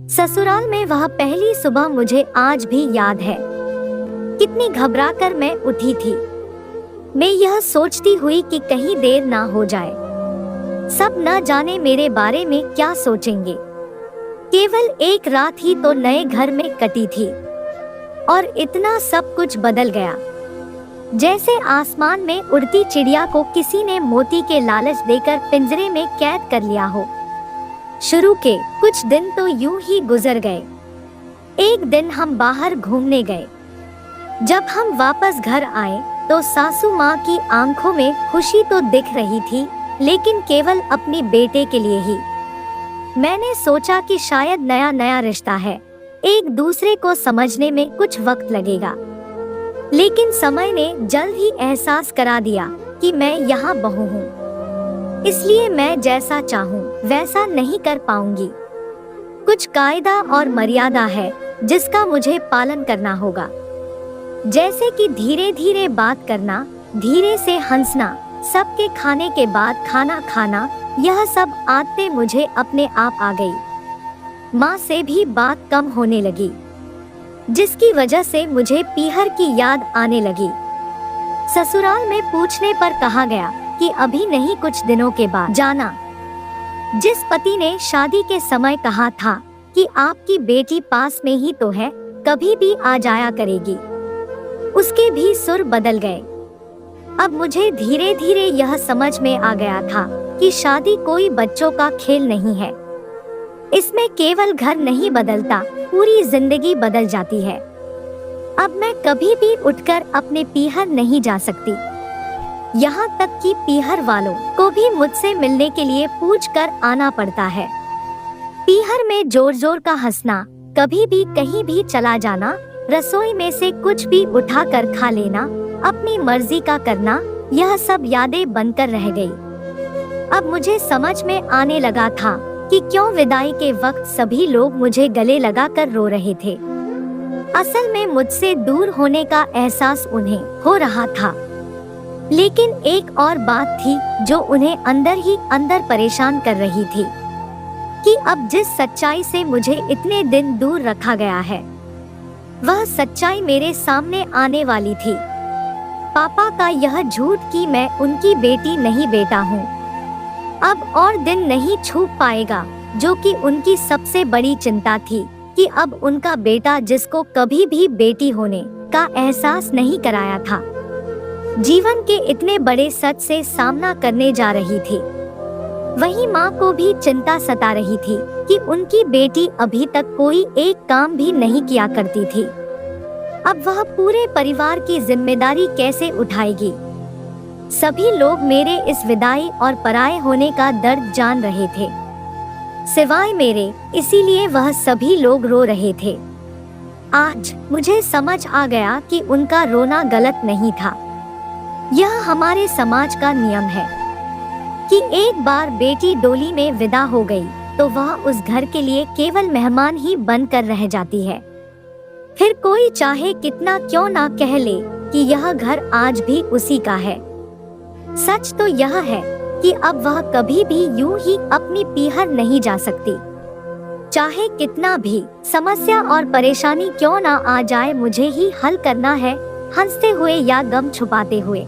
ससुराल में वह पहली सुबह मुझे आज भी याद है। कितनी घबराकर मैं उठी थी। मैं यह सोचती हुई कि कहीं देर ना हो जाए। सब न जाने मेरे बारे में क्या सोचेंगे। केवल एक रात ही तो नए घर में कटी थी और इतना सब कुछ बदल गया। जैसे आसमान में उड़ती चिड़िया को किसी ने मोती के लालच देकर पिंजरे में कैद कर लिया हो। शुरू के कुछ दिन तो यूं ही गुजर गए। एक दिन हम बाहर घूमने गए। जब हम वापस घर आए तो सासू माँ की आंखों में खुशी तो दिख रही थी, लेकिन केवल अपने बेटे के लिए ही। मैंने सोचा कि शायद नया नया रिश्ता है, एक दूसरे को समझने में कुछ वक्त लगेगा, लेकिन समय ने जल्द ही एहसास करा दिया कि मैं यहाँ बहू हूँ, इसलिए मैं जैसा चाहूँ वैसा नहीं कर पाऊंगी। कुछ कायदा और मर्यादा है जिसका मुझे पालन करना होगा, जैसे कि धीरे धीरे बात करना, धीरे से हंसना, सबके खाने के बाद खाना खाना। यह सब आदतें मुझे अपने आप आ गई। माँ से भी बात कम होने लगी, जिसकी वजह से मुझे पीहर की याद आने लगी। ससुराल में पूछने पर कहा गया कि अभी नहीं, कुछ दिनों के बाद जाना। जिस पति ने शादी के समय कहा था कि आपकी बेटी पास में ही तो है, कभी भी आ जाया करेगी, उसके भी सुर बदल गए। अब मुझे धीरे धीरे यह समझ में आ गया था कि शादी कोई बच्चों का खेल नहीं है। इसमें केवल घर नहीं बदलता, पूरी जिंदगी बदल जाती है। अब मैं कभी भी उठकर अपने पीहर नहीं जा सकती। यहाँ तक कि पीहर वालों को भी मुझसे मिलने के लिए पूछ कर आना पड़ता है। पीहर में जोर जोर का हंसना, कभी भी कहीं भी चला जाना, रसोई में से कुछ भी उठा कर खा लेना, अपनी मर्जी का करना, यह सब यादें बनकर रह गई। अब मुझे समझ में आने लगा था कि क्यों विदाई के वक्त सभी लोग मुझे गले लगाकर रो रहे थे। असल में मुझसे दूर होने का एहसास उन्हें हो रहा था, लेकिन एक और बात थी जो उन्हें अंदर ही अंदर परेशान कर रही थी कि अब जिस सच्चाई से मुझे इतने दिन दूर रखा गया है, वह सच्चाई मेरे सामने आने वाली थी। पापा का यह झूठ कि मैं उनकी बेटी नहीं बेटा हूँ, अब और दिन नहीं छूप पाएगा, जो कि उनकी सबसे बड़ी चिंता थी कि अब उनका बेटा, जिसको कभी भी बेटी होने का एहसास नहीं कराया था, जीवन के इतने बड़े सच से सामना करने जा रही थी। वहीं माँ को भी चिंता सता रही थी कि उनकी बेटी अभी तक कोई एक काम भी नहीं किया करती थी। अब वह पूरे परिवार की जिम्मेदारी कैसे उठाएगी। सभी लोग मेरे इस विदाई और पराये होने का दर्द जान रहे थे, सिवाय मेरे, इसीलिए वह सभी लोग रो रहे थे। आज मुझे समझ आ गया कि उनका रोना गलत नहीं था। यह हमारे समाज का नियम है कि एक बार बेटी डोली में विदा हो गई तो वह उस घर के लिए केवल मेहमान ही बनकर रह जाती है। फिर कोई चाहे कितना क्यों ना कह ले कि यह घर आज भी उसी का है। सच तो यह है कि अब वह कभी भी यूं ही अपनी पीहर नहीं जा सकती। चाहे कितना भी समस्या और परेशानी क्यों ना आ जाए, मुझे ही हल करना है, हंसते हुए या गम छुपाते हुए।